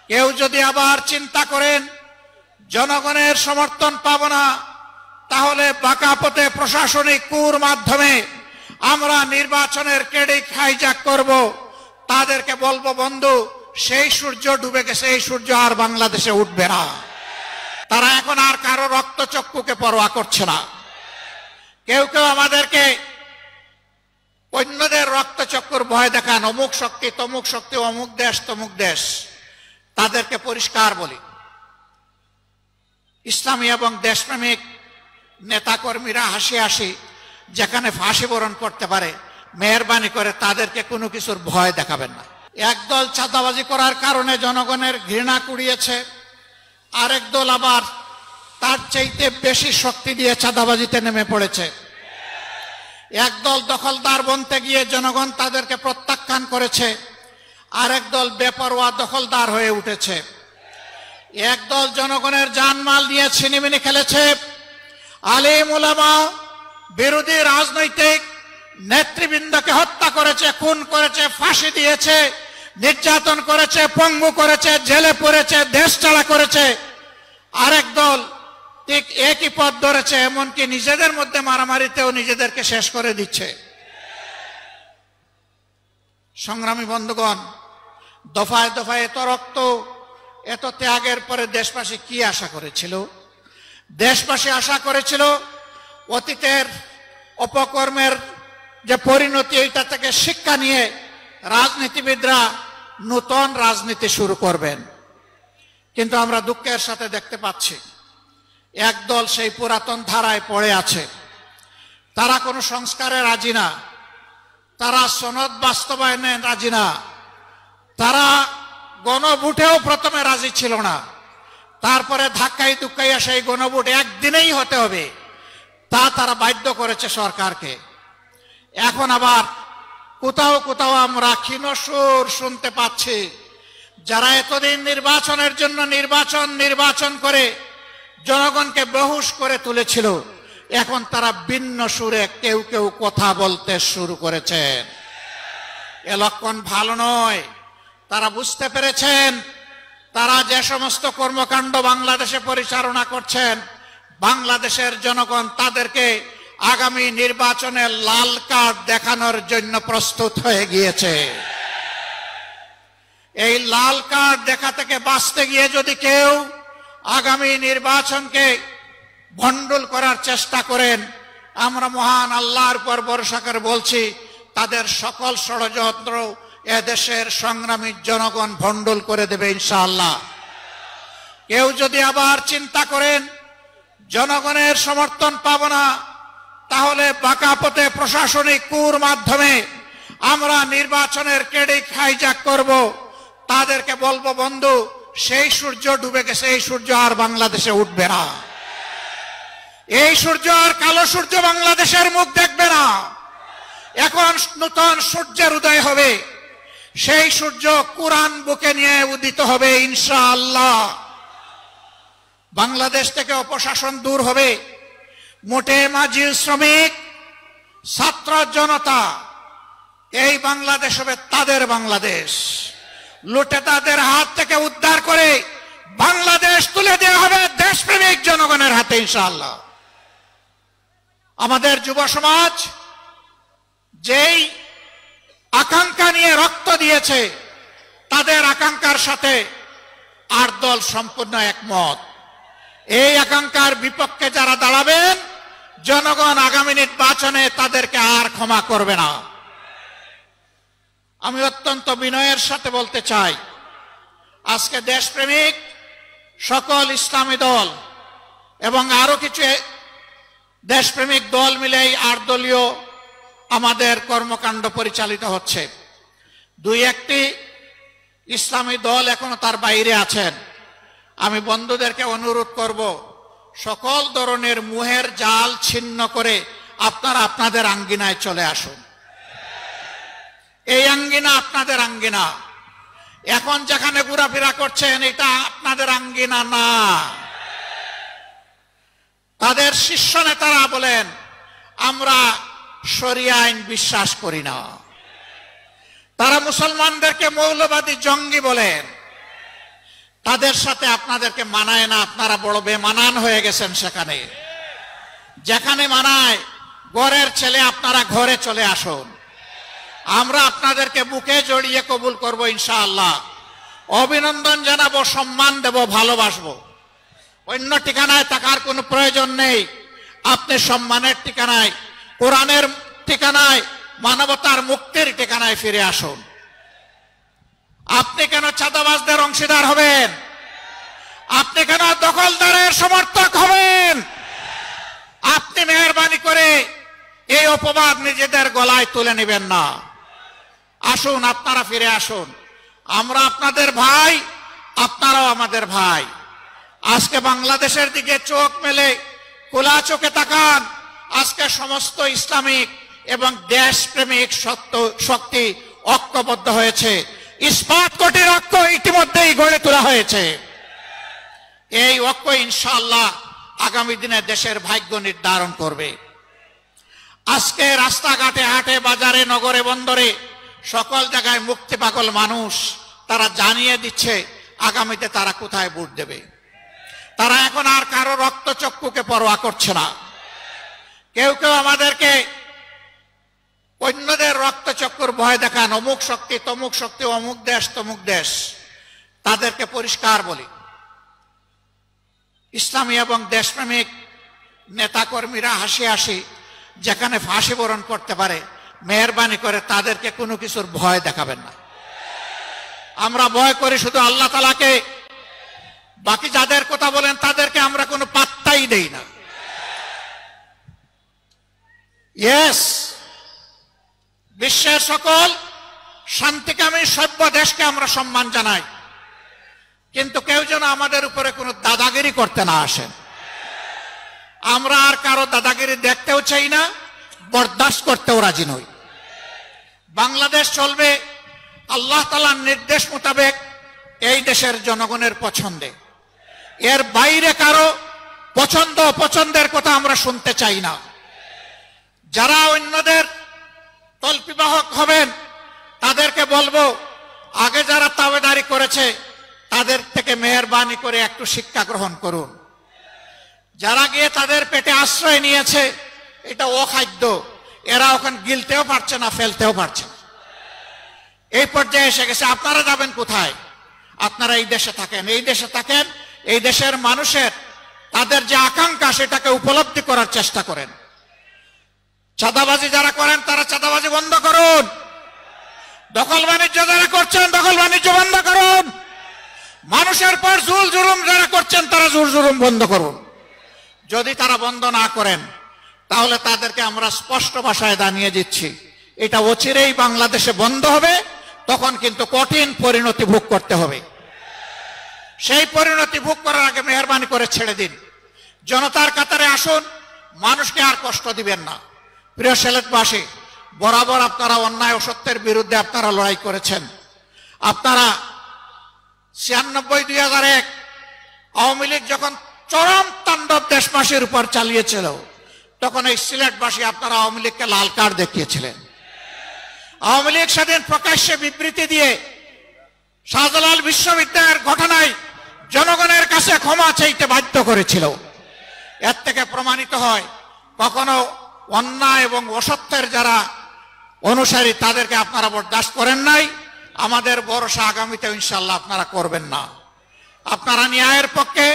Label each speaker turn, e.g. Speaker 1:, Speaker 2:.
Speaker 1: কেউ যদি আবার চিন্তা করেন জনগণের সমর্থন পাব না, তাহলে বাঁকা পথে প্রশাসনিক কুর মাধ্যমে আমরা নির্বাচনের ক্রেডিট হাইজ্যাক করব, তাদেরকে বলবো বন্ধু, সেই সূর্য ডুবে গেছে, এই সূর্য আর বাংলাদেশে উঠবে না। তারা এখন আর কারো রক্তচক্ষুকে পরোয়া করছে না। কেউ কেউ আমাদেরকে অন্যদের রক্তচক্ষুর ভয় দেখান, অমুক শক্তি তমুক শক্তি, অমুক দেশ তমুক দেশ। তাদেরকে পরিষ্কার বলি, ইসলামী এবং দেশপ্রেমিক নেতাকর্মীরা হাসি হাসি যেখানে ফাঁসি বরণ করতে পারে, মেহরবানি করে তাদেরকে কোনো কিছুর ভয় দেখাবেন না। একদল চাঁদাবাজি করার কারণে জনগণের ঘৃণা কুড়িয়েছে, আরেক দল আবার তার চাইতে বেশি শক্তি দিয়ে চাঁদাবাজিতে নেমে পড়েছে। একদল দখলদার বনতে গিয়ে জনগণ তাদেরকে প্রত্যাখ্যান করেছে, আরেক দল বেপরোয়া দখলদার হয়ে উঠেছে। একদল জনগণের জানমাল নিয়ে ছিনিমিনি খেলেছে, আলেম ওলামা বিরোধী রাজনৈতিক নেতৃবৃন্দকে হত্যা করেছে, খুন করেছে, ফাঁসি দিয়েছে, নির্যাতন করেছে, পঙ্গু করেছে, জেলে পড়েছে, দেশ ছাড়া করেছে। আরেক দল ঠিক একই পথ ধরেছে, এমনকি নিজেদের মধ্যে মারামারিতেও নিজেদেরকে শেষ করে দিচ্ছে। সংগ্রামী বন্ধুগণ, দফায় দফায় এত রক্ত, এত ত্যাগের পরে দেশবাসী কি আশা করেছিল? দেশবাসী আশা করেছিল অতীতের অপকর্মের যে পরিণতি, এইটা থেকে শিক্ষা নিয়ে রাজনীতিবিদরা নতুন রাজনীতি শুরু করবেন। কিন্তু আমরা দুঃখের সাথে দেখতে পাচ্ছি একদল সেই পুরাতন ধারায় পড়ে আছে। তারা কোনো সংস্কারে রাজি না, তারা সনদ বাস্তবায়নে রাজি না, তারা গণভোটেও প্রথমে রাজি ছিল না, তারপরে ধাক্কাই ধুক্কাইয়া সেই গণভোট একদিনেই হতে হবে তা তারা বাধ্য করেছে সরকারকে। এখন আবার কোথাও কোথাও আমরা ক্ষীণ সুর শুনতে পাচ্ছি, যারা এতদিন নির্বাচনের জন্য নির্বাচন করে জনগণকে বেহুশ করে তুলেছিল, এখন তারা ভিন্ন সুরে কেউ কেউ কথা বলতে শুরু করেছেন। এ লক্ষণ ভালো নয়। তারা বুঝতে পেরেছেন তারা যে সমস্ত কর্মকাণ্ড বাংলাদেশে পরিচালনা করছেন, বাংলাদেশের জনগণ তাদেরকে আগামী নির্বাচনে লাল কার্ড দেখানোর জন্য প্রস্তুত হয়ে গিয়েছে। এই লাল কার্ড দেখা থেকে বাঁচতে গিয়ে যদি কেউ আগামী নির্বাচনকে ভণ্ডুল করার চেষ্টা করেন, আমরা মহান আল্লাহর উপর ভরসা করে বলছি, তাদের সকল ষড়যন্ত্র এদেশের সংগ্রামী জনগণ ভণ্ডুল করে দেবে ইনশাআল্লাহ। কেউ যদি আবার চিন্তা করেন জনগণের সমর্থন পাব না, তাহলে বাঁকা পথে প্রশাসনিক কুর মাধ্যমে আমরা নির্বাচনের ক্রেডিট হাইজ্যাক করব, তাদেরকে বলবো বন্ধু, সেই সূর্য ডুবে গেছে, এই সূর্য আর বাংলাদেশে উঠবে না। এই সূর্য আর কালো সূর্য বাংলাদেশের মুখ দেখবে না। এখন নতুন সূর্যের উদয় হবে, সেই সূর্য কুরআন বুকে নিয়ে উদিত হবে ইনশাআল্লাহ। বাংলাদেশ থেকে অপশাসন দূর হবে। মোটে মাঝি শ্রমিক ছাত্র জনতা, এই বাংলাদেশ হবে তাদের বাংলাদেশ। লুটে তাদের হাত থেকে উদ্ধার করে বাংলাদেশ তুলে দেওয়া হবে দেশপ্রেমিক জনগণের হাতে ইনশাআল্লাহ। আমাদের যুব সমাজ যেই আকাঙ্ক্ষা নিয়ে রক্ত দিয়েছে, তাদের আকাঙ্ক্ষার সাথে আর দল সম্পূর্ণ একমত। এই আকাঙ্ক্ষার বিপক্ষে যারা দাঁড়াবেন, জনগণ আগামী নির্বাচনে তাদেরকে আর ক্ষমা করবে না। আমি অত্যন্ত বিনয়ের সাথে বলতে চাই, আজকে দেশপ্রেমিক সকল ইসলামী দল এবং আরো কিছু দেশপ্রেমিক দল মিলে 8 দলীয় আমাদের কর্মকাণ্ড পরিচালিত হচ্ছে। 2-1টি ইসলামী দল এখনো তার বাইরে আছেন। আমি বন্ধুদেরকে অনুরোধ করব, সকল ধরনের মুহের জাল ছিন্ন করে আপনারা আপনাদের আঙ্গিনায় চলে আসুন। এই আঙ্গিনা আপনাদের আঙ্গিনা। এখন যেখানে ঘোরাফেরা করছেন, এটা আপনাদের আঙ্গিনা না। তাদের শীর্ষ নেতারা বলেন, আমরা শরিয়া আইন বিশ্বাস করি না। তারা মুসলমানদেরকে মৌলবাদী জঙ্গি বলেন। তাদের সাথে আপনাদেরকে মানায় না, আপনারা বড় বেমানান হয়ে গেছেন। সেখানে যেখানে মানায় ঘরের ছেলে, আপনারা ঘরে চলে আসুন। আমরা আপনাদেরকে বুকে জড়িয়ে কবুল করব ইনশাআল্লাহ। অভিনন্দন জানাবো, সম্মান দেব, ভালোবাসবো। অন্য ঠিকানায় থাকার কোনো প্রয়োজন নেই। আপনি সম্মানের ঠিকানায়, কোরআনের ঠিকানায়, মানবতার মুক্তির ঠিকানায় ফিরে আসুন। আপনি কেন চাঁদাবাজদের অংশীদার হবেন? আপনি কেন দখলদারের সমর্থক হবেন? আপনি মেহেরবানি করে এই অপবাদ নিজেদের গলায় তুলে নেবেন না। আসুন, আপনারা ফিরে আসুন। আমরা আপনাদের ভাই, আপনারাও আমাদের ভাই। আজকে বাংলাদেশের দিকে চোখ মেলে খোলা চোখে তাকান। আজকে সমস্ত ইসলামিক এবং দেশপ্রেমিক শক্তি ঐক্যবদ্ধ হয়েছে। ইস্পাত কোটির ঐক্য ইতিমধ্যেই গড়ে তোলা হয়েছে। এই ঐক্য ইনশাআল্লাহ আগামী দিনে দেশের ভাগ্য নির্ধারণ করবে। আজকে রাস্তাঘাটে, হাটে, বাজারে, নগরে, বন্দরে সকল জায়গায় মুক্তি পাগল মানুষ তারা জানিয়ে দিচ্ছে আগামীতে তারা কোথায় ভোট দেবে। তারা এখন আর কারো রক্তচক্ষুকে পরোয়া করছে না। কেউ কেউ আমাদেরকে অন্যদের রক্তচক্ষুর ভয় দেখান, অমুক শক্তি, তমুক শক্তি, অমুক দেশ, তমুক দেশ। তাদেরকে পরিষ্কার বলি, ইসলামী এবং দেশপ্রেমিক নেতাকর্মীরা হাসি হাসি যেখানে ফাঁসি বরণ করতে পারে, মেহরবানি করে তাদেরকে কোনো কিছুর ভয় দেখাবেন না। আমরা ভয় করি শুধু আল্লাহ তাআলাকে। বাকি যাদের কথা বলেন তাদেরকে আমরা কোনো পাত্তাই দেই না। ইয়েস, বিশ্বের সকল শান্তিকামী সভ্য দেশকে আমরা সম্মান জানাই, কিন্তু কেউ যেন আমাদের উপরে কোনো দাদাগিরি করতে না আসেন। আমরা আর কারো দাদাগিরি দেখতেও চাই না, বরদাস্ত করতেও রাজি নই। বাংলাদেশ চলবে আল্লাহ তাআলার নির্দেশ মোতাবেক, এই দেশের জনগণের পছন্দে। এর বাইরে কারো পছন্দ অপছন্দের কথা আমরা শুনতে চাই না। যারা অন্যদের তল্পিবাহক হবেন তাদেরকে বলবো, আগে যারা তাবেদারি করেছে তাদের থেকে মেহেরবানি করে একটু শিক্ষা গ্রহণ করুন। যারা গিয়ে তাদের পেটে আশ্রয় নিয়েছে, এটা অখাদ্য, এরা ওখানে গিলতেও পারছে না, ফেলতেও পারছে না। এই পর্যায়ে এসে গেছে। আপনারা যাবেন কোথায়? আপনারা এই দেশে থাকেন, এই দেশে থাকেন, এই দেশের মানুষের তাদের যে আকাঙ্ক্ষা সেটাকে উপলব্ধি করার চেষ্টা করেন। চাঁদাবাজি যারা করেন তারা চাঁদাবাজি বন্ধ করুন। দখল বাণিজ্য যারা করছেন দখল বাণিজ্য বন্ধ করুন। মানুষের পর জুল জুলুম যারা করছেন তারা জুল জুলুম বন্ধ করুন। যদি তারা বন্ধ না করেন তাহলে তাদেরকে আমরা স্পষ্ট ভাষায় জানিয়ে দিচ্ছি, এটা অচিরেই বাংলাদেশে বন্ধ হবে। তখন কিন্তু কঠিন পরিণতি ভোগ করতে হবে। সেই পরিণতি ভোগ করার আগে মেহেরবানি করে ছেড়ে দিন। জনতার কাতারে আসুন, মানুষকে আর কষ্ট দিবেন না। প্রিয় সিলেটবাসী, বরাবর আপনারা অন্যায় অসত্যের বিরুদ্ধে আপনারা লড়াই করেছেন। আপনারা 96-2001 আওয়ামী লীগ যখন চরম তাণ্ডব দেশবাসীর উপর চালিয়েছিল, তখন এই সিলেটবাসী আপনারা আওয়ামী লীগকে লাল কার্ড দেখিয়েছিলেন। আওয়ামী লীগ সেদিন প্রকাশ্যে বিবৃতি দিয়ে শাহজালাল বিশ্ববিদ্যালয়ের ঘটনায় জনগণের কাছে ক্ষমা চাইতে বাধ্য করেছিল। এর থেকে প্রমাণিত হয় কখনো অন্যায় এবং অসত্যের যারা অনুসারী তাদেরকে আপনারা বরদাস্ত করেন নাই। আমাদের ভরসা আগামীতে ইনশাআল্লাহ আপনারা করবেন না। আপনারা ন্যায়ের পক্ষে